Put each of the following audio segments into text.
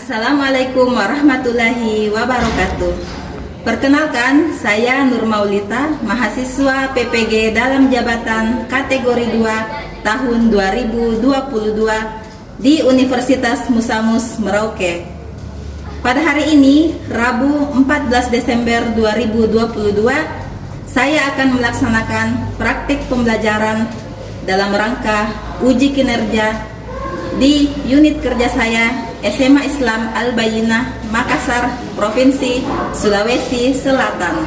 Assalamualaikum warahmatullahi wabarakatuh. Perkenalkan, saya Nur Maulita, mahasiswa PPG dalam jabatan kategori 2 tahun 2022 di Universitas Musamus Merauke. Pada hari ini, Rabu 14 Desember 2022, saya akan melaksanakan praktik pembelajaran dalam rangka uji kinerja di unit kerja saya SMA Islam Al-Bayyinah, Makassar, Provinsi Sulawesi Selatan.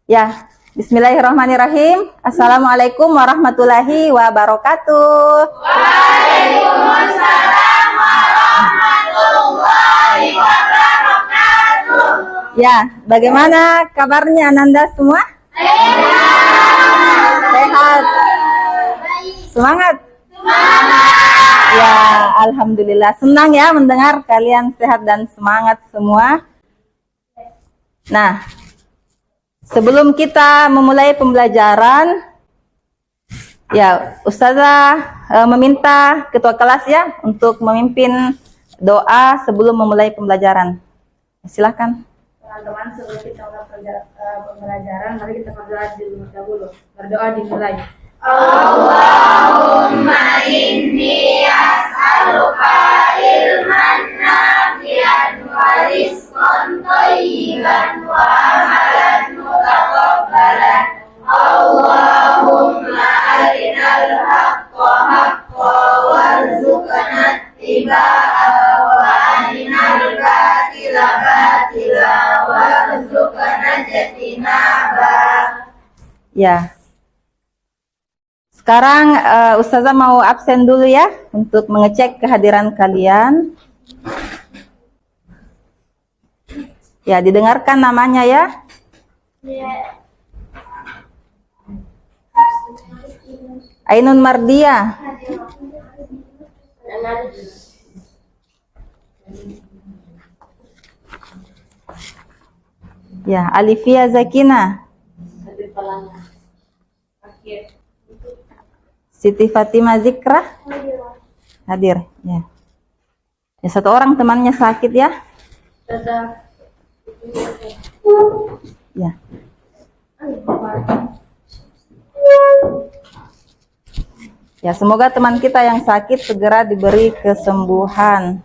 Ya, bismillahirrahmanirrahim. Assalamualaikum warahmatullahi wabarakatuh. Waalaikumsalam warahmatullahi wabarakatuh. Ya, bagaimana kabarnya Ananda semua? Sehat. Semangat. Ya, alhamdulillah, senang ya mendengar kalian sehat dan semangat semua. Nah, sebelum kita memulai pembelajaran, ya, Ustazah meminta ketua kelas ya untuk memimpin doa sebelum memulai pembelajaran. Silakan. Teman-teman, sebelum kita mulai pembelajaran, mari kita berdoa dulu. Berdoa dimulai. Allahumma inni as'aluka ilman nafi'an wa rizqan thayyiban wa amalan mutaqabbalan. Allahumma arinal haqqa haqqa warzuqna ittiba'ahu wa arinal batila batila warzuqna ijtinaba. Ya. Sekarang Ustazah mau absen dulu ya untuk mengecek kehadiran kalian. Ya, didengarkan namanya ya. Ainun Mardia. Ya, Alifia Zakina. Siti Fatimah Zikra hadir ya. Ya, satu orang temannya sakit ya. Ya. Ya, semoga teman kita yang sakit segera diberi kesembuhan.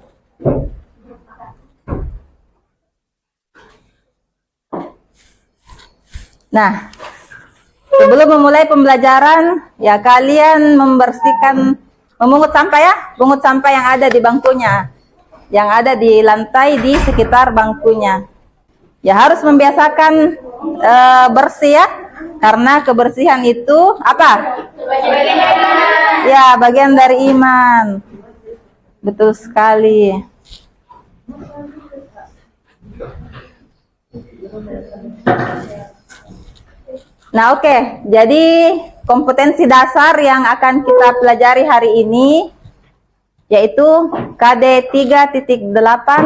Nah, sebelum memulai pembelajaran, ya kalian memungut sampah ya, pungut sampah yang ada di bangkunya, yang ada di lantai di sekitar bangkunya. Ya, harus membiasakan bersih ya, karena kebersihan itu apa? Ya, bagian dari iman. Betul sekali. Nah, oke. Jadi kompetensi dasar yang akan kita pelajari hari ini yaitu KD 3.8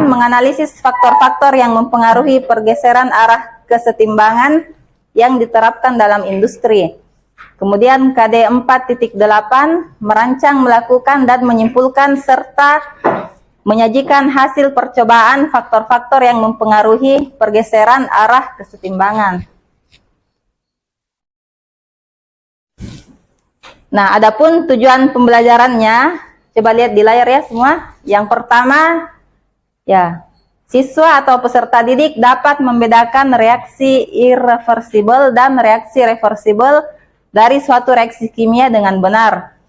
menganalisis faktor-faktor yang mempengaruhi pergeseran arah kesetimbangan yang diterapkan dalam industri. Kemudian KD 4.8 merancang, melakukan dan menyimpulkan serta menyajikan hasil percobaan faktor-faktor yang mempengaruhi pergeseran arah kesetimbangan. Nah, adapun tujuan pembelajarannya, coba lihat di layar ya semua. Yang pertama, ya, siswa atau peserta didik dapat membedakan reaksi irreversibel dan reaksi reversibel dari suatu reaksi kimia dengan benar.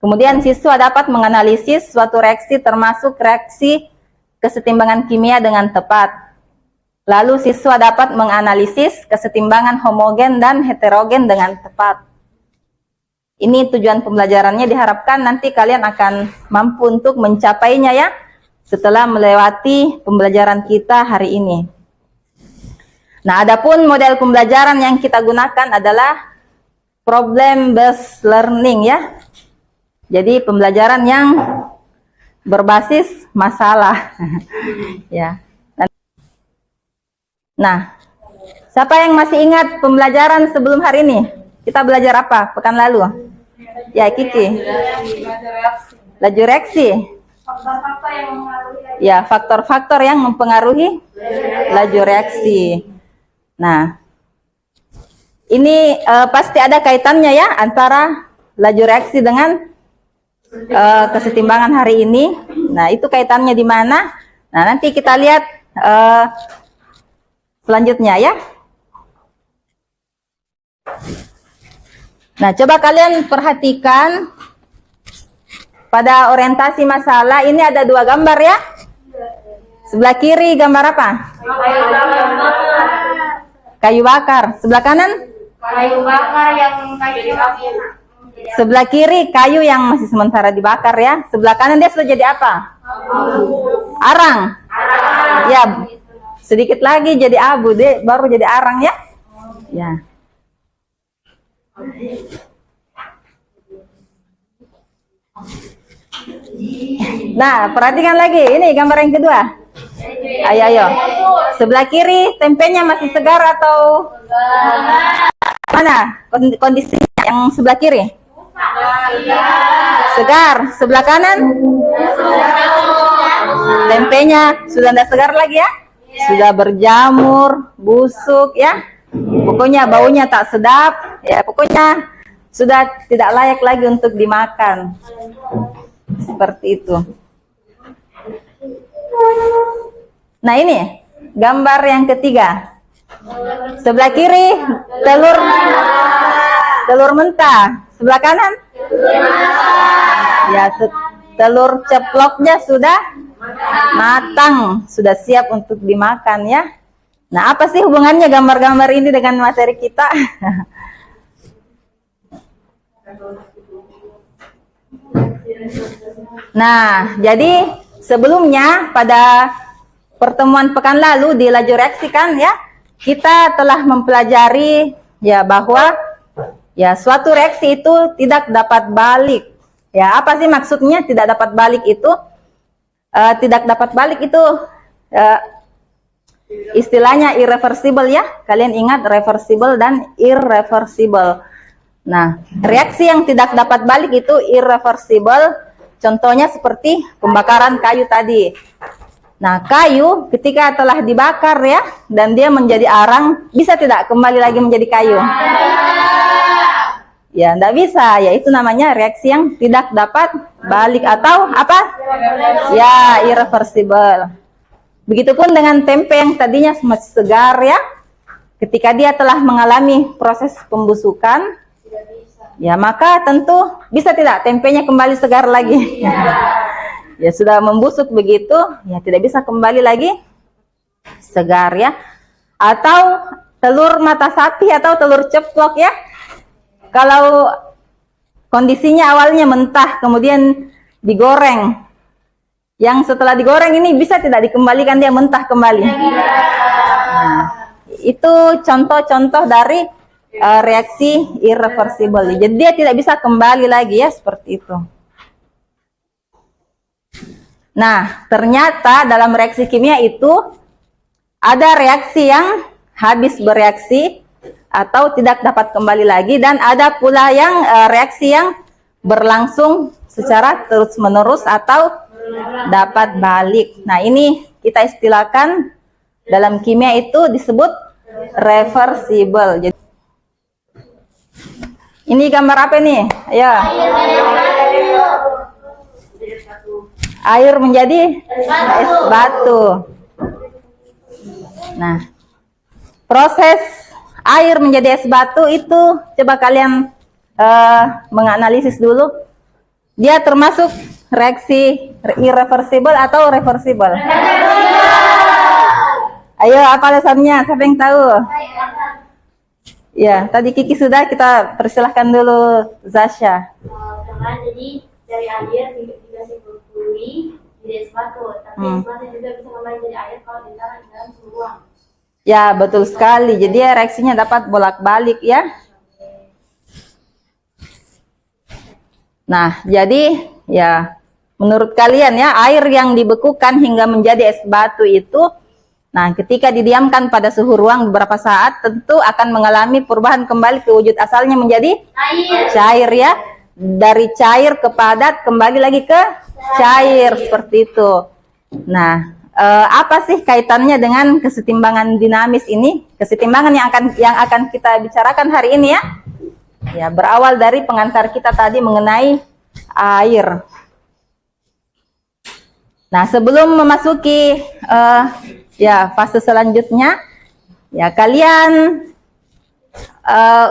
Kemudian siswa dapat menganalisis suatu reaksi termasuk reaksi kesetimbangan kimia dengan tepat. Lalu siswa dapat menganalisis kesetimbangan homogen dan heterogen dengan tepat. Ini tujuan pembelajarannya, diharapkan nanti kalian akan mampu untuk mencapainya ya setelah melewati pembelajaran kita hari ini. Nah, adapun model pembelajaran yang kita gunakan adalah problem based learning ya. Jadi pembelajaran yang berbasis masalah. Ya. Nah, siapa yang masih ingat pembelajaran sebelum hari ini? Kita belajar apa pekan lalu? Ya, Kiki. laju reaksi. Faktor-faktor yang mempengaruhi laju. Ya, faktor-faktor yang mempengaruhi laju reaksi. Nah, ini pasti ada kaitannya ya antara laju reaksi dengan kesetimbangan hari ini. Nah, itu kaitannya di mana? Nah, nanti kita lihat selanjutnya ya. Nah, coba kalian perhatikan pada orientasi masalah ini ada dua gambar ya. Sebelah kiri gambar apa? Kayu bakar. Sebelah kanan? Kayu bakar yang kayu bakar. Sebelah kiri kayu yang masih sementara dibakar ya. Sebelah kanan dia sudah jadi apa? Arang. Ya, sedikit lagi jadi abu deh, baru jadi arang ya. Ya. Nah, perhatikan lagi. Ini gambar yang kedua. Ayo, ayo. Sebelah kiri tempenya masih segar atau mana kondisinya yang sebelah kiri? Segar. Sebelah kanan? Tempenya sudah tidak segar lagi ya? Sudah berjamur, busuk ya. Pokoknya baunya tak sedap. Ya, pokoknya sudah tidak layak lagi untuk dimakan. Seperti itu. Nah, ini gambar yang ketiga. Sebelah kiri telur mentah. Sebelah kanan? Ya, telur ceploknya sudah matang, sudah siap untuk dimakan ya. Nah, apa sih hubungannya gambar-gambar ini dengan materi kita? Nah, jadi sebelumnya pada pertemuan pekan lalu di laju reaksi kan ya, kita telah mempelajari ya bahwa ya suatu reaksi itu tidak dapat balik. Ya, apa sih maksudnya tidak dapat balik itu? Tidak dapat balik itu istilahnya irreversible ya. Kalian ingat reversible dan irreversible. Nah, reaksi yang tidak dapat balik itu irreversible. Contohnya seperti pembakaran kayu tadi. Nah, kayu ketika telah dibakar ya, dan dia menjadi arang, bisa tidak kembali lagi menjadi kayu? Ya, tidak bisa. Ya, itu namanya reaksi yang tidak dapat balik atau apa? Ya, irreversible. Begitupun dengan tempe yang tadinya masih segar ya, ketika dia telah mengalami proses pembusukan, ya maka tentu bisa tidak tempenya kembali segar lagi. Ya sudah membusuk begitu, ya tidak bisa kembali lagi segar ya. Atau telur mata sapi atau telur ceplok ya. Kalau kondisinya awalnya mentah kemudian digoreng, yang setelah digoreng ini bisa tidak dikembalikan dia mentah kembali? Nah, itu contoh-contoh dari reaksi irreversible. Jadi dia tidak bisa kembali lagi ya, seperti itu. Nah, ternyata dalam reaksi kimia itu ada reaksi yang habis bereaksi atau tidak dapat kembali lagi, dan ada pula yang reaksi yang berlangsung secara terus-menerus atau dapat balik. Nah, ini kita istilahkan dalam kimia itu disebut reversible. Jadi, ini gambar apa nih? Ayo. Air menjadi es batu. Nah, proses air menjadi es batu itu coba kalian menganalisis dulu. Dia termasuk reaksi irreversible atau reversible? Ayo, apa alasannya? Siapa yang tahu? Ya, tadi Kiki sudah, kita persilahkan dulu Zasya. Karena jadi dari air dikasih berfluid jadi es batu, tapi es batu juga bisa kembali jadi air kalau ditaruh di dalam suhu ruang. Ya, betul sekali. Jadi reaksinya dapat bolak-balik ya. Nah, jadi ya menurut kalian ya, air yang dibekukan hingga menjadi es batu itu, nah ketika didiamkan pada suhu ruang beberapa saat tentu akan mengalami perubahan kembali ke wujud asalnya menjadi cair ya. dari cair ke padat kembali lagi ke cair seperti itu. Nah, apa sih kaitannya dengan kesetimbangan dinamis ini? Kesetimbangan yang akan kita bicarakan hari ini ya. Ya, berawal dari pengantar kita tadi mengenai air. Nah, sebelum memasuki ya fase selanjutnya, ya kalian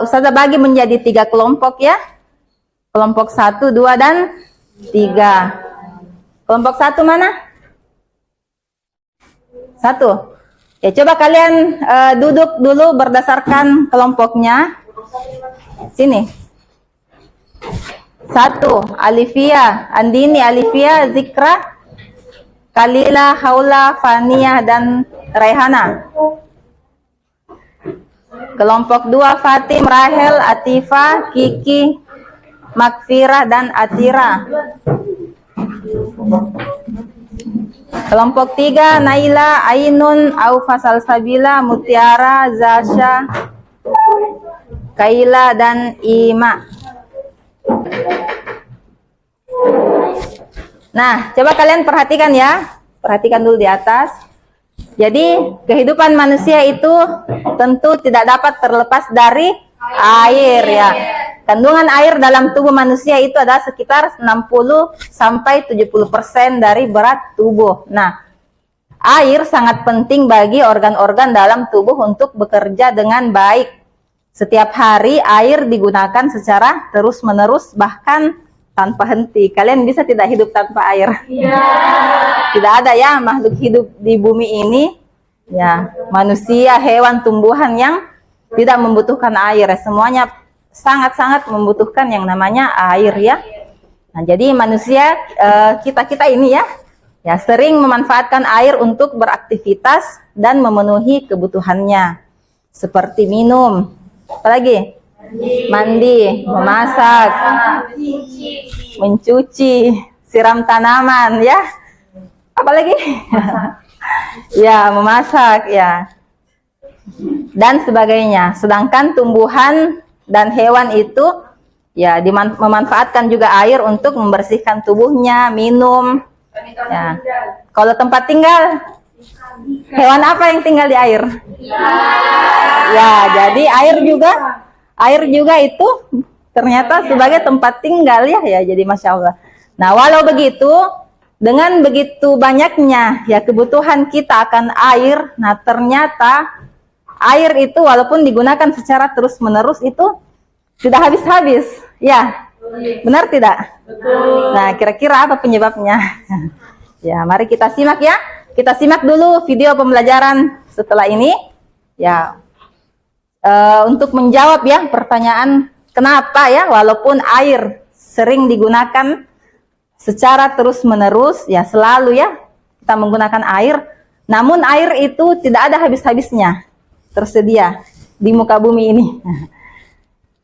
Ustazah bagi menjadi 3 kelompok ya. Kelompok 1, 2, dan 3. Kelompok 1 mana? 1. Ya, coba kalian duduk dulu berdasarkan kelompoknya. Sini. 1. Alifia, Andini, Alifia, Zikra, Kalila, Haula, Fania, dan Raihana. Kelompok 2, Fatim, Rahel, Atifa, Kiki, Makfirah, dan Atira. Kelompok 3, Naila, Ainun, Aufa, Salsabila, Mutiara, Zasha, Kaila, dan Ima. Nah, coba kalian perhatikan ya. Perhatikan dulu di atas. Jadi, kehidupan manusia itu tentu tidak dapat terlepas dari air ya. Kandungan air dalam tubuh manusia itu adalah sekitar 60 sampai 70% dari berat tubuh. Nah, air sangat penting bagi organ-organ dalam tubuh untuk bekerja dengan baik. Setiap hari air digunakan secara terus-menerus bahkan tanpa henti. Kalian bisa tidak hidup tanpa air? Tidak ada ya makhluk hidup di bumi ini, ya manusia, hewan, tumbuhan yang tidak membutuhkan air. Semuanya sangat-sangat membutuhkan yang namanya air ya. Nah, jadi manusia kita ini ya sering memanfaatkan air untuk beraktivitas dan memenuhi kebutuhannya seperti minum, apalagi mandi, memasak, mencuci, siram tanaman ya, apalagi ya memasak ya, dan sebagainya. Sedangkan tumbuhan dan hewan itu ya memanfaatkan juga air untuk membersihkan tubuhnya, minum ya. Kalau tempat tinggal, hewan apa yang tinggal di air? Ya, jadi air juga itu ternyata sebagai tempat tinggal ya, jadi Masya Allah. Nah, walau begitu, dengan begitu banyaknya ya kebutuhan kita akan air, nah ternyata air itu walaupun digunakan secara terus-menerus itu tidak habis-habis. Ya, benar tidak? Betul. Nah, kira-kira apa penyebabnya? Ya, mari kita simak ya. Kita simak dulu video pembelajaran setelah ini. Ya, untuk menjawab ya pertanyaan kenapa ya walaupun air sering digunakan secara terus-menerus ya selalu ya kita menggunakan air, namun air itu tidak ada habis-habisnya tersedia di muka bumi ini.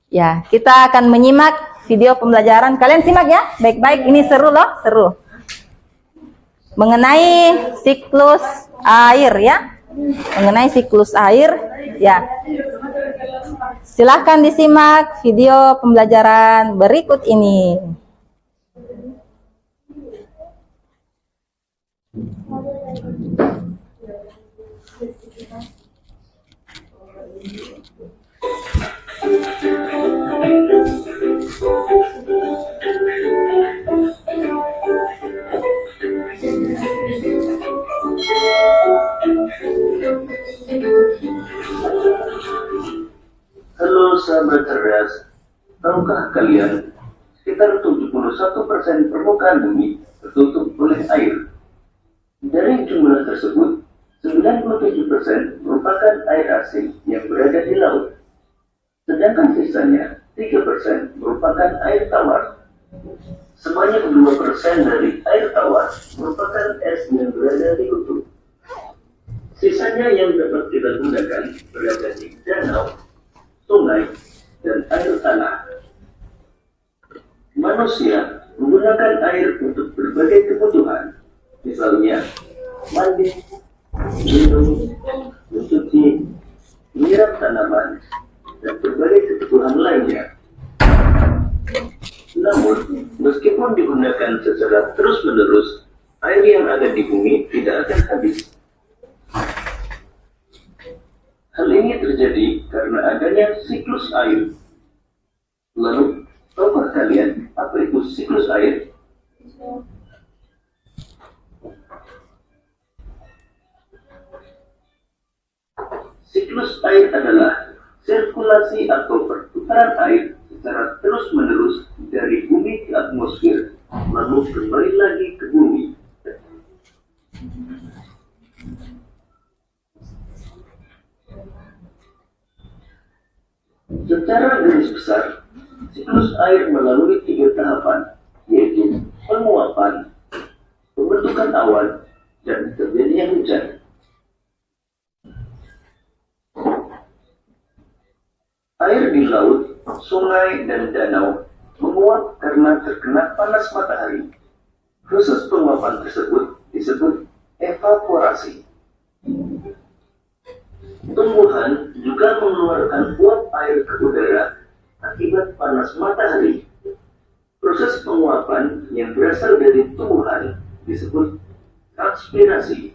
Ya, kita akan menyimak video pembelajaran. Kalian simak ya baik-baik, ini seru loh, seru. Mengenai siklus air ya. Mengenai siklus air ya. Silahkan disimak video pembelajaran berikut ini. Halo sahabat cerdas, tahukah kalian sekitar 71% permukaan bumi tertutup oleh air. Dari jumlah tersebut, 97% merupakan air asin yang berada di laut. Sedangkan sisanya 3% merupakan air tawar. Sebanyak 2% dari air tawar merupakan es yang berada di kutub. Sisanya yang dapat kita gunakan berada di danau, sungai, dan air tanah. Manusia menggunakan air untuk berbagai kebutuhan, misalnya mandi, minum, mencuci, menyiram tanaman, dan berbagai kebutuhan lainnya. Namun, meskipun digunakan secara terus-menerus, air yang ada di bumi tidak akan habis. Hal ini terjadi karena adanya siklus air. Lalu, tahukah kalian apa itu siklus air? Siklus air adalah sirkulasi atau perputaran air secara terus-menerus dari bumi ke atmosfer, lalu kembali lagi ke bumi. Secara garis besar, siklus air melalui 3 tahapan, yaitu penguapan, pembentukan awan, dan terjadinya hujan. Air di laut, sungai, dan danau menguap karena terkena panas matahari. Proses penguapan tersebut disebut evaporasi. Tumbuhan juga mengeluarkan uap air ke udara akibat panas matahari. Proses penguapan yang berasal dari tumbuhan disebut transpirasi.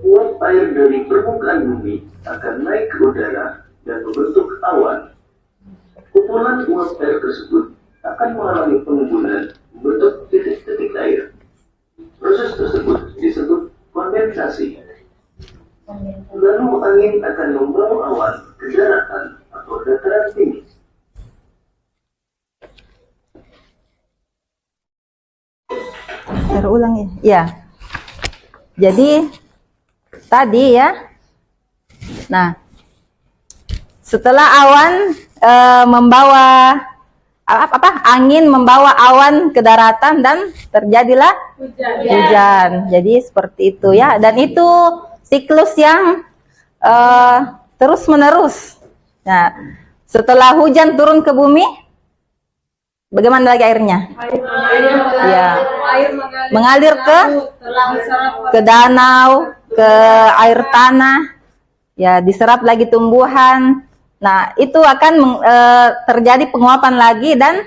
Uap air dari permukaan bumi akan naik ke udara dan membentuk awan. Kumpulan uap air tersebut akan mengalami pengumpulan membentuk titik-titik air. Proses tersebut disebut kondensasi. Lalu angin akan membawa awan ke daratan atau dataran tinggi. Terulang ya. Ya. Jadi tadi ya. Nah, setelah awan membawa angin membawa awan ke daratan dan terjadilah hujan. Jadi seperti itu ya. Dan itu siklus yang terus menerus. Nah, setelah hujan turun ke bumi, bagaimana lagi airnya? Ya, mengalir ke danau, ke air tanah, ya diserap lagi tumbuhan. Nah, itu akan terjadi penguapan lagi dan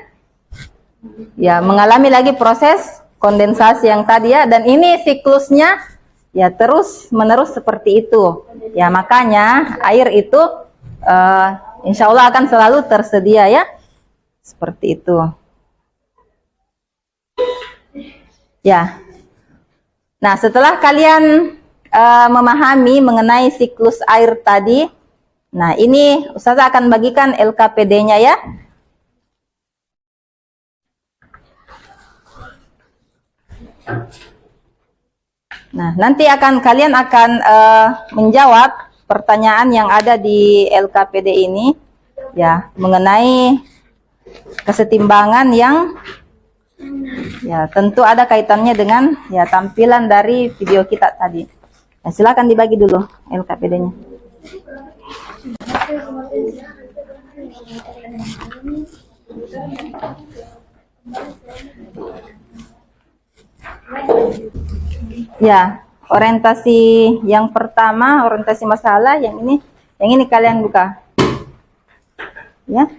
ya mengalami lagi proses kondensasi yang tadi ya. Dan ini siklusnya ya terus menerus seperti itu. Ya makanya air itu insya Allah akan selalu tersedia ya. Seperti itu. Ya. Nah, setelah kalian memahami mengenai siklus air tadi, nah ini Ustazah akan bagikan LKPD-nya ya. Nah, nanti kalian akan menjawab pertanyaan yang ada di LKPD ini ya mengenai kesetimbangan yang ya tentu ada kaitannya dengan ya tampilan dari video kita tadi. Nah, silakan dibagi dulu LKPD-nya. Ya, orientasi yang pertama, orientasi masalah yang ini kalian buka. Ya.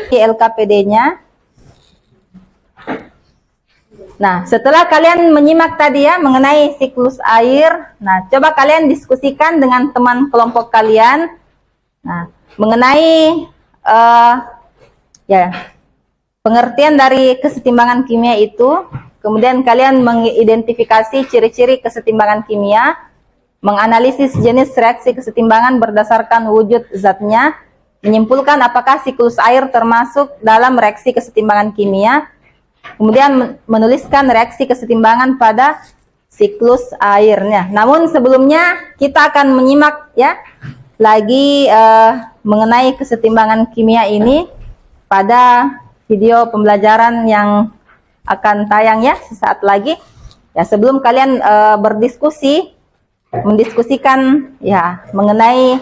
Di LKPD-nya. Nah, setelah kalian menyimak tadi ya mengenai siklus air, nah coba kalian diskusikan dengan teman kelompok kalian. Nah, mengenai ya pengertian dari kesetimbangan kimia itu, kemudian kalian mengidentifikasi ciri-ciri kesetimbangan kimia, menganalisis jenis reaksi kesetimbangan berdasarkan wujud zatnya, menyimpulkan apakah siklus air termasuk dalam reaksi kesetimbangan kimia, kemudian menuliskan reaksi kesetimbangan pada siklus airnya. Namun sebelumnya kita akan menyimak ya lagi mengenai kesetimbangan kimia ini pada video pembelajaran yang akan tayang ya sesaat lagi. Ya, sebelum kalian mendiskusikan ya mengenai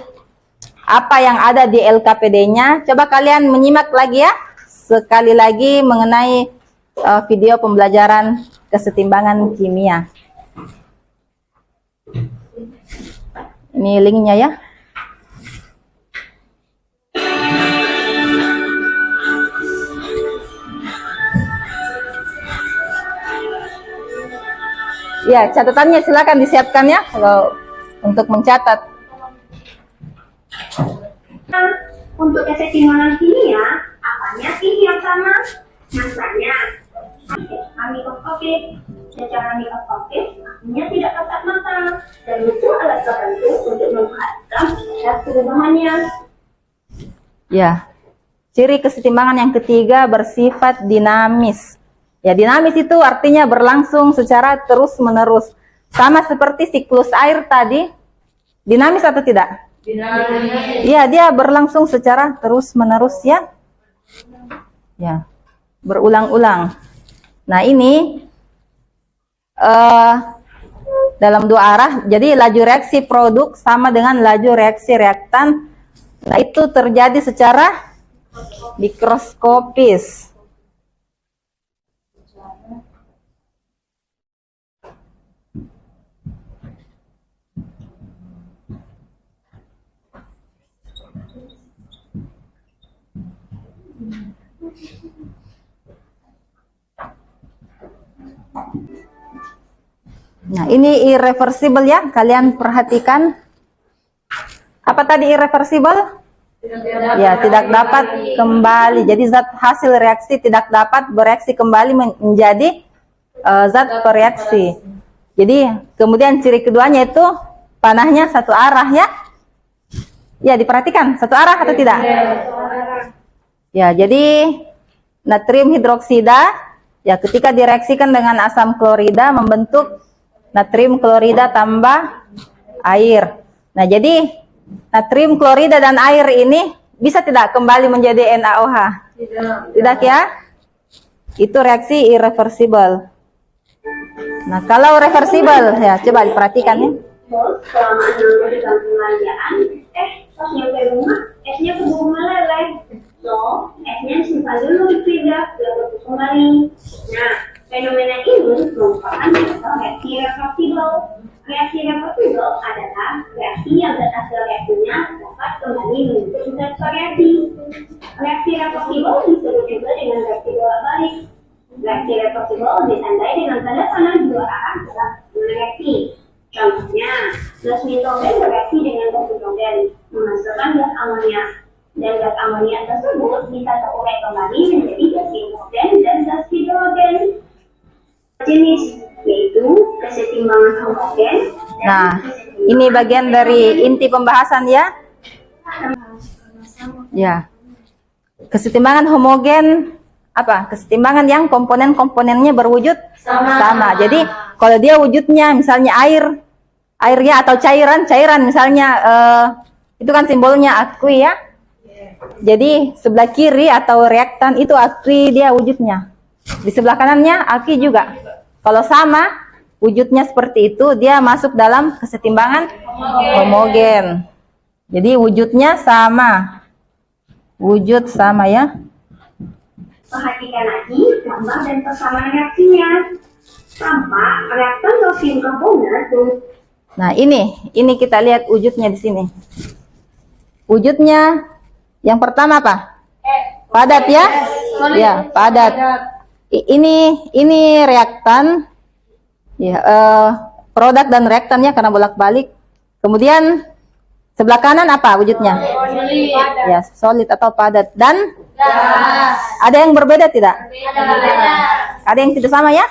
apa yang ada di LKPD-nya, coba kalian menyimak lagi ya sekali lagi mengenai video pembelajaran kesetimbangan kimia. Ini linknya ya. Ya, catatannya silakan disiapkan ya kalau untuk mencatat. Untuk kesetimbangan kimia, apanya sih yang sama? Masanya, mikroskopik. Secara mikroskopik, artinya tidak kasat mata dan butuh alat tertentu untuk memperhatikan proses perubahannya. Ya, ciri kesetimbangan yang ketiga bersifat dinamis. Ya, dinamis itu artinya berlangsung secara terus-menerus. Sama seperti siklus air tadi. Dinamis atau tidak? Dinamis. Iya, dia berlangsung secara terus-menerus ya. Ya, berulang-ulang. Nah, ini dalam dua arah. Jadi laju reaksi produk sama dengan laju reaksi reaktan. Nah, itu terjadi secara mikroskopis. Nah, ini irreversible ya, kalian perhatikan. Apa tadi irreversible? Ya, tidak dapat kembali. Jadi zat hasil reaksi tidak dapat bereaksi kembali menjadi zat bereaksi. Jadi kemudian ciri keduanya itu panahnya satu arah ya. Ya, diperhatikan satu arah atau tidak? Ya, jadi natrium hidroksida ya ketika direaksikan dengan asam klorida membentuk natrium klorida tambah air. Nah, jadi natrium klorida dan air ini bisa tidak kembali menjadi NaOH? Tidak ya? Itu reaksi irreversible. Nah, kalau reversible ya coba diperhatikan ya. Selama 6 jam pengajian, pas nyampe rumah, esnya keburu meleleh. So, esnya simpan dulu di freezer, lalu kembali. Nah, fenomena ini merupakan contoh reaksi reversible. Reaksi reversible adalah reaksi yang zat hasil reaksinya dapat kembali membentuk zat reaksi. Reaksi reversible disebut juga dengan reaksi bolak-balik. Reaksi reversible ditandai dengan tanda panah dua arah dalam reaksi. Contohnya, gas nitrogen bereaksi dengan gas hidrogen menghasilkan gas amonia. Dan gas amonia tersebut bisa terurai kembali menjadi gas hidrogen dan gas hidrogen. Jenis yaitu kesetimbangan homogen. Nah, ini bagian dari inti pembahasan ya. Ya. Kesetimbangan homogen apa? Kesetimbangan yang komponen-komponennya berwujud sama. Jadi kalau dia wujudnya misalnya airnya atau cairan misalnya itu kan simbolnya aqui ya. Jadi sebelah kiri atau reaktan itu aqui dia wujudnya. Di sebelah kanannya aqui juga. Kalau sama wujudnya seperti itu, dia masuk dalam kesetimbangan homogen. Jadi wujudnya sama. Wujud sama ya. Perhatikan lagi gambar dan persamaan reaksinya. Tampak reaktan kalsium karbonat. Nah, ini kita lihat wujudnya di sini. Wujudnya yang pertama apa? Padat ya? Ya, padat. Ini reaktan. Ya, produk dan reaktannya karena bolak-balik. Kemudian sebelah kanan apa wujudnya? Ya, solid atau padat. Dan ada yang berbeda tidak? Ada yang tidak sama ya?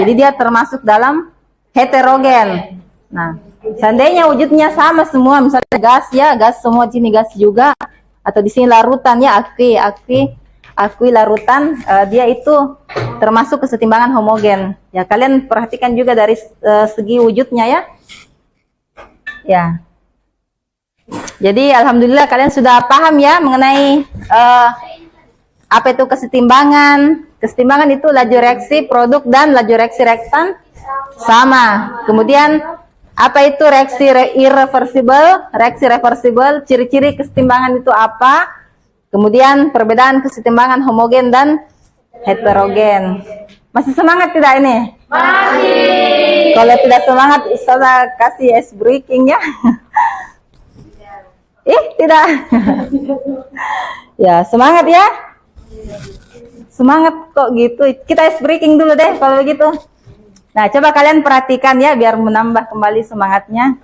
Jadi dia termasuk dalam heterogen. Nah, seandainya wujudnya sama semua, misalnya gas ya, gas semua sini gas juga, atau di sini larutan ya, aqui larutan, dia itu termasuk kesetimbangan homogen. Ya, kalian perhatikan juga dari segi wujudnya ya. Ya. Jadi alhamdulillah kalian sudah paham ya mengenai apa itu kesetimbangan. Kesetimbangan itu laju reaksi produk dan laju reaksi reaktan sama. Kemudian apa itu reaksi irreversible? Reaksi reversible, ciri-ciri kesetimbangan itu apa? Kemudian perbedaan kesetimbangan homogen dan heterogen. Masih semangat tidak ini? Masih. Kalau tidak semangat, Ustazah kasih ice breaking ya. Tidak. Ya, semangat ya. Semangat kok gitu. Kita ice breaking dulu deh kalau begitu. Nah, coba kalian perhatikan ya biar menambah kembali semangatnya.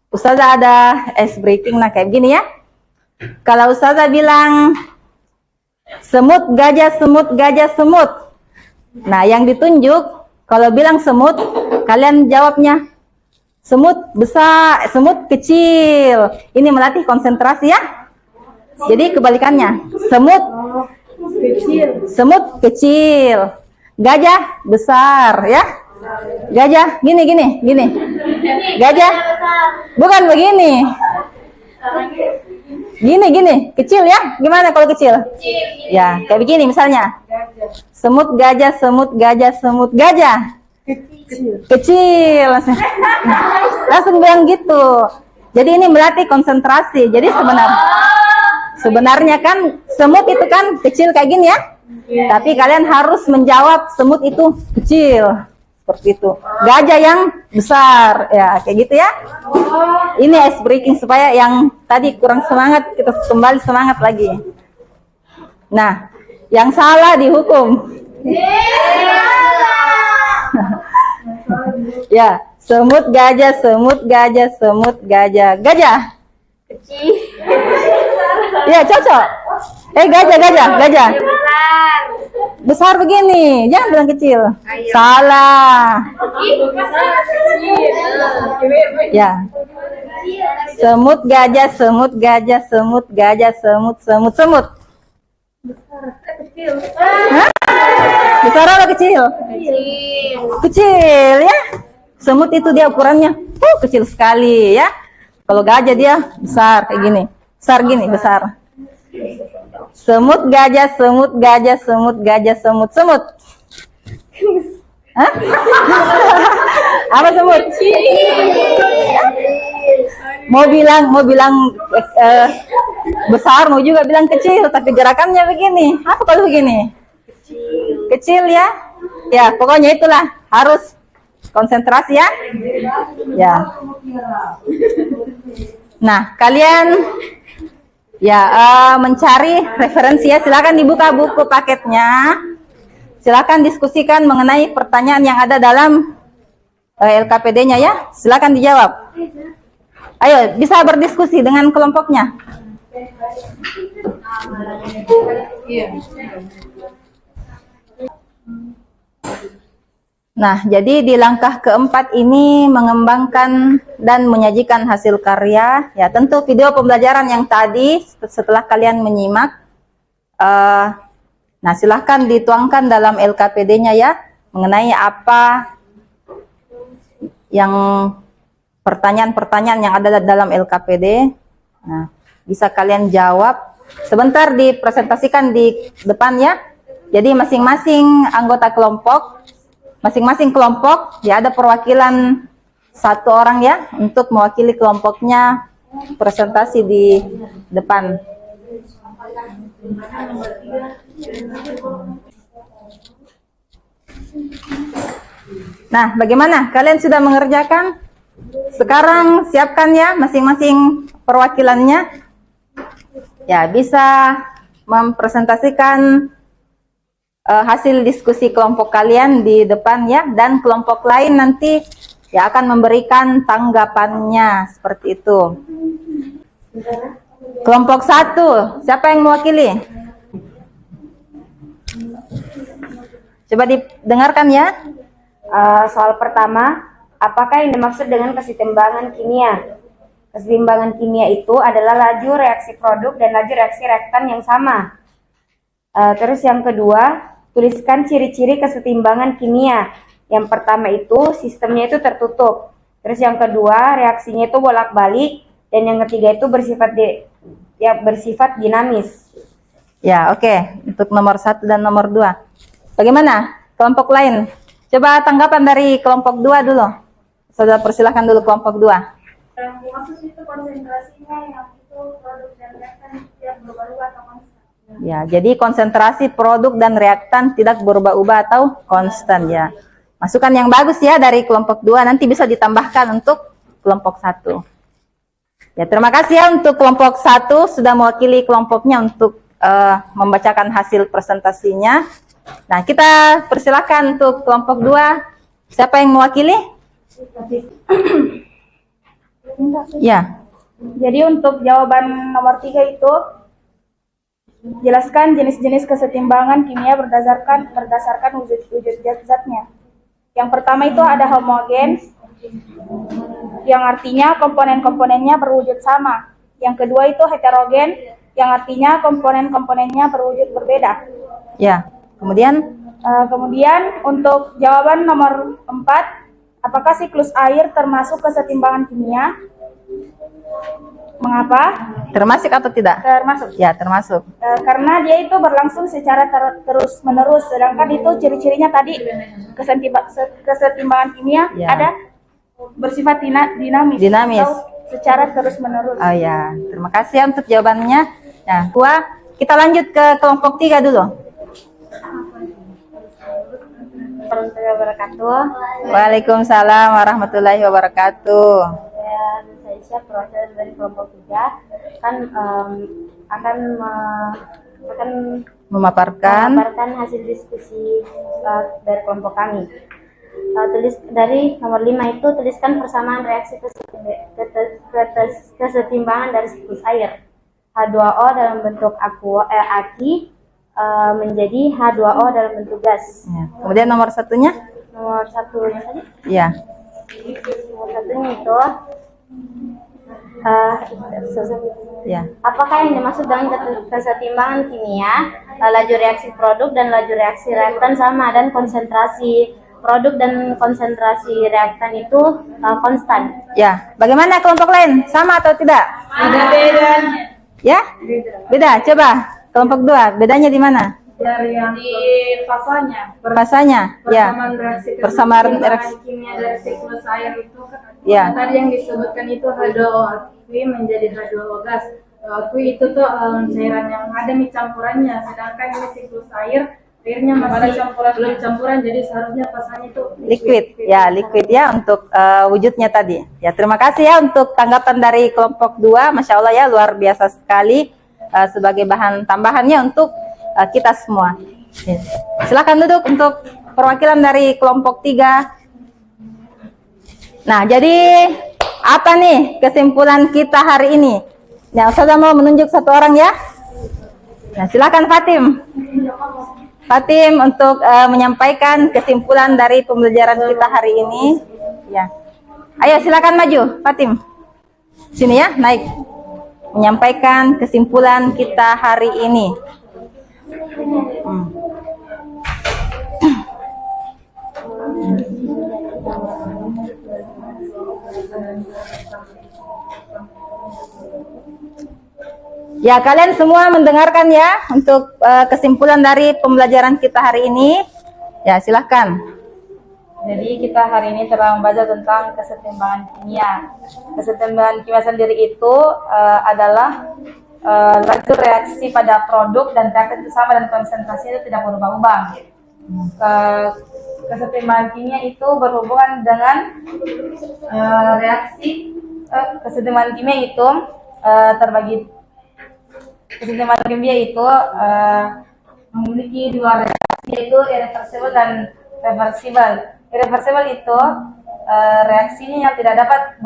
Ustazah ada ice breaking, nah kayak gini ya. Kalau Ustazah bilang semut, gajah, semut, gajah, semut. Nah, yang ditunjuk kalau bilang semut, kalian jawabnya semut besar, semut kecil. Ini melatih konsentrasi ya. Jadi kebalikannya, semut kecil, gajah besar ya. Gajah gini. Gajah bukan begini. Gini, kecil ya. Gimana kalau kecil? Ya, kayak begini misalnya. Semut gajah, semut gajah, semut gajah. Kecil. Langsung bilang gitu. Jadi ini melatih konsentrasi. Jadi sebenarnya kan semut itu kan kecil kayak gini ya. Tapi kalian harus menjawab semut itu kecil. Seperti itu. Gajah yang besar. Ya, kayak gitu ya. Ini ice breaking supaya yang tadi kurang semangat kita kembali semangat lagi. Nah, yang salah dihukum. Ya, semut gajah, semut gajah, semut gajah. Gajah. Kecil. Ya, cocok. Gajah. Besar begini, jangan bilang kecil. Salah. Ya. Semut gajah, semut gajah, semut gajah, semut. Hah? Besar apa kecil? Kecil ya. Semut itu dia ukurannya kecil sekali ya. Kalau gajah dia besar kayak gini. Besar gini, besar. Semut gajah, semut gajah, semut gajah, semut. Hah? Apa semut? Mau bilang besar, mau juga bilang kecil, tapi gerakannya begini. Apa kalau begini? Kecil ya. Ya, pokoknya itulah harus konsentrasi ya. Ya. Nah, kalian mencari referensi ya, silakan dibuka buku paketnya, silakan diskusikan mengenai pertanyaan yang ada dalam LKPD-nya ya, silakan dijawab. Ayo, bisa berdiskusi dengan kelompoknya. Nah, jadi di langkah keempat ini mengembangkan dan menyajikan hasil karya. Ya, tentu video pembelajaran yang tadi setelah kalian menyimak, nah silahkan dituangkan dalam LKPD-nya ya, mengenai apa yang pertanyaan-pertanyaan yang ada dalam LKPD. Nah, bisa kalian jawab. Sebentar dipresentasikan di depan ya. Jadi masing-masing anggota kelompok, masing-masing kelompok ya ada perwakilan satu orang ya untuk mewakili kelompoknya presentasi di depan. Nah, bagaimana? Kalian sudah mengerjakan? Sekarang siapkan ya masing-masing perwakilannya. Ya, bisa mempresentasikan hasil diskusi kelompok kalian di depan ya, dan kelompok lain nanti ya akan memberikan tanggapannya seperti itu. Kelompok 1, siapa yang mewakili? Coba didengarkan ya. Soal pertama, apakah yang dimaksud dengan kesetimbangan kimia? Kesetimbangan kimia itu adalah laju reaksi produk dan laju reaksi reaktan yang sama. Terus yang kedua, tuliskan ciri-ciri kesetimbangan kimia. Yang pertama itu sistemnya itu tertutup. Terus yang kedua, reaksinya itu bolak-balik. Dan yang ketiga itu bersifat dinamis. Ya, oke. Untuk nomor 1 dan nomor 2. Bagaimana kelompok lain? Coba tanggapan dari kelompok 2 dulu. Saudara persilahkan dulu kelompok 2. Yang dimaksud itu konsentrasinya yang itu produk dan reaktan tidak berubah-ubah atau konstan. Ya, jadi konsentrasi produk dan reaktan tidak berubah-ubah atau konstan ya. Masukan yang bagus ya dari kelompok 2, nanti bisa ditambahkan untuk kelompok 1. Ya, terima kasih ya untuk kelompok 1 sudah mewakili kelompoknya untuk membacakan hasil presentasinya. Nah, kita persilakan untuk kelompok 2. Siapa yang mewakili? Ya. Jadi untuk jawaban nomor 3 itu, jelaskan jenis-jenis kesetimbangan kimia berdasarkan wujud zat-zatnya. Yang pertama itu ada homogen, yang artinya komponen-komponennya berwujud sama. Yang kedua itu heterogen, yang artinya komponen-komponennya berwujud berbeda. Ya. Kemudian Kemudian untuk jawaban nomor 4, apakah siklus air termasuk kesetimbangan kimia? Mengapa? termasuk atau tidak? Termasuk. Ya, termasuk. Karena dia itu berlangsung secara terus-menerus, sedangkan itu ciri-cirinya tadi kesetimbangan kimia Ya. ada bersifat dinamis. Dinamis. Atau secara terus-menerus. Oh ya, terima kasih ya untuk jawabannya. Nah, kita lanjut ke kelompok 3 dulu. Warahmatullahi wabarakatuh. Waalaikumsalam warahmatullahi wabarakatuh. Saya siap perwakilan dari kelompok 3 kan akan Memaparkan memaparkan hasil diskusi dari kelompok kami. Tulis dari nomor 5 itu, tuliskan persamaan reaksi kesetimbangan dari siklus air. H2O dalam bentuk aki menjadi H2O dalam bentuk gas. ya. Kemudian nomor satunya? Nomor satunya tadi. Ya. Nomor satunya itu Ya. apakah yang dimaksud dengan kesetimbangan kimia? Laju reaksi produk dan laju reaksi reaktan sama, dan konsentrasi produk dan konsentrasi reaktan itu konstan. Ya. Bagaimana kelompok lain? Sama atau tidak? Beda. Ya? Beda. Coba kelompok 2, bedanya di mana? Dari yang di fasanya. Bahasanya? Ya. Reaksi Persamaan reaksi. kimia dari siklus air itu kan. Ya. Tadi yang disebutkan itu H2O akui menjadi H2O gas. Akui itu tuh cairan yang ada nih campurannya, sedangkan ini siklus airnya masih belum campuran, jadi seharusnya fasanya itu Liquid. Ya, liquid ya untuk wujudnya tadi. Ya, terima kasih ya untuk tanggapan dari kelompok 2. Masya Allah ya, luar biasa sekali sebagai bahan tambahannya untuk kita semua. Ya. Silakan duduk untuk perwakilan dari kelompok 3. Nah, jadi apa nih kesimpulan kita hari ini? Ya, Ustazah mau menunjuk satu orang ya. Nah, silakan Fatim. Fatim untuk menyampaikan kesimpulan dari pembelajaran kita hari ini. Ya. Ayo silakan maju, Fatim. Sini ya, naik. Menyampaikan kesimpulan kita hari ini. Ya, kalian semua mendengarkan ya untuk kesimpulan dari pembelajaran kita hari ini. Ya, silahkan. Jadi kita hari ini telah membaca tentang kesetimbangan kimia. Kesetimbangan kimia sendiri itu adalah laju reaksi pada produk dan reaktan itu sama dan konsentrasi itu tidak berubah-ubah. Kesetimbangan kimia itu berhubungan dengan reaksi kesetimbangan kimia itu terbagi. Kesetimbangan kimia itu memiliki dua reaksi, yaitu irreversible dan reversible. Irreversible itu reaksinya yang tidak dapat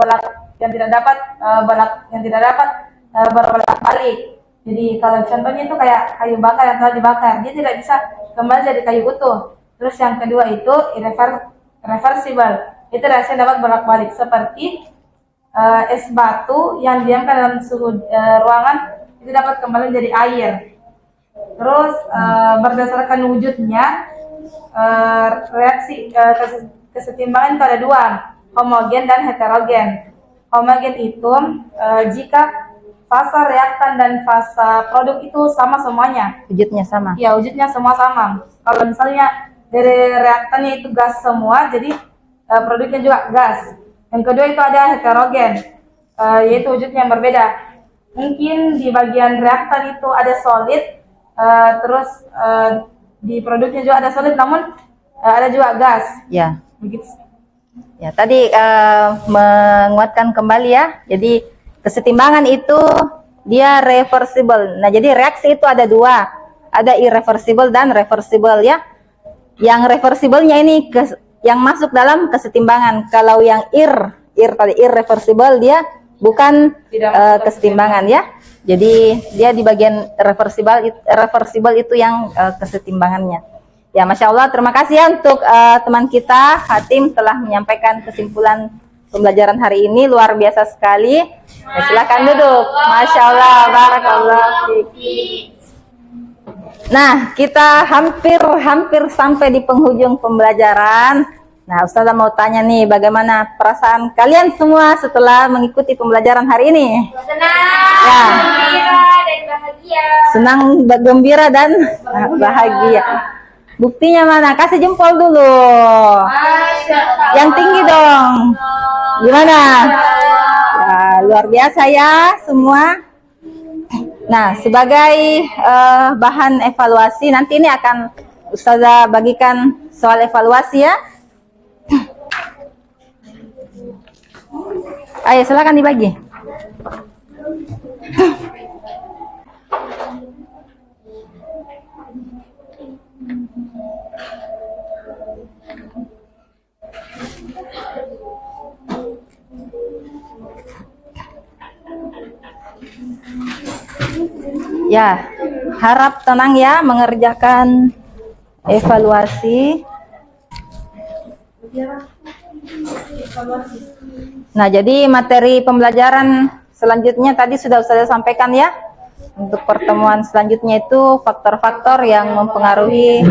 berbolak-balik. Jadi kalau contohnya itu kayak kayu bakar yang telah dibakar, dia tidak bisa kembali jadi kayu utuh. Terus yang kedua itu irreversible, itu reaksi yang dapat bolak-balik seperti es batu yang didiamkan dalam suhu ruangan itu dapat kembali menjadi air. Terus berdasarkan wujudnya reaksi kesetimbangan itu ada dua, homogen dan heterogen. Homogen itu jika fasa reaktan dan fasa produk itu sama semuanya. Wujudnya sama. Ya, wujudnya semua sama. Kalau misalnya dari reaktannya itu gas semua, jadi produknya juga gas. Yang kedua itu ada heterogen, yaitu wujudnya yang berbeda. Mungkin di bagian reaktan itu ada solid, terus di produknya juga ada solid, namun ada juga gas. Ya. Begitu. Ya, tadi menguatkan kembali ya. Jadi kesetimbangan itu dia reversible. Nah, jadi reaksi itu ada dua, ada irreversible dan reversible ya. Yang reversible-nya ini yang masuk dalam kesetimbangan. Kalau yang tadi irreversible dia bukan kesetimbangan ya. Jadi dia di bagian reversible itu yang kesetimbangannya. Ya, Masya Allah, terima kasih ya untuk teman kita Hatim telah menyampaikan kesimpulan pembelajaran hari ini, luar biasa sekali. Ya, silakan duduk. Masya Allah, barakallah. Nah, kita hampir sampai di penghujung pembelajaran. Nah, Ustazah mau tanya nih, bagaimana perasaan kalian semua setelah mengikuti pembelajaran hari ini? Senang, Ya. gembira, dan bahagia. Senang, gembira, dan bahagia. Buktinya mana? Kasih jempol dulu. Yang tinggi dong. Gimana? Ya, luar biasa ya semua. Nah, sebagai bahan evaluasi, nanti ini akan Ustazah bagikan soal evaluasi ya. Ayo, silakan dibagi. Ya, harap tenang ya mengerjakan evaluasi. Nah, jadi materi pembelajaran selanjutnya tadi sudah saya sampaikan ya. Untuk pertemuan selanjutnya itu faktor-faktor yang mempengaruhi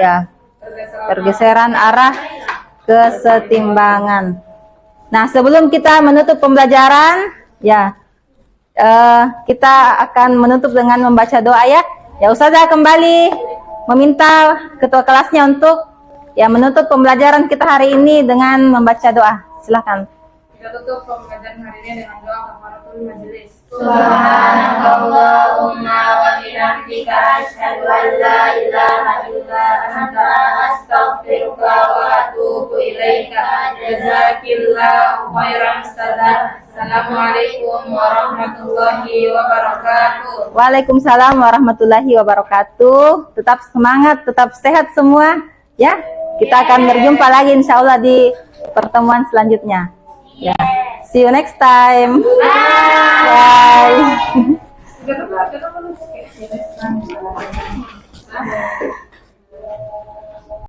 ya pergeseran arah kesetimbangan. Nah, sebelum kita menutup pembelajaran, ya kita akan menutup dengan membaca doa ya. Ya, Ustazah kembali meminta ketua kelasnya untuk ya menutup pembelajaran kita hari ini dengan membaca doa. Silakan. Kita tutup pembelajaran hari ini dengan doa kafaratul majelis. Subhanakallahumma wa bihamdika asyhadu an la ilaha illa anta astaghfiruka wa atubu ilaika. Jazakillahu khairan Ustazah. Assalamualaikum warahmatullahi wabarakatuh. Waalaikumsalam warahmatullahi wabarakatuh. Tetap semangat, tetap sehat semua ya. Kita akan berjumpa lagi insya Allah di pertemuan selanjutnya. Ya. See you next time. Bye. Bye.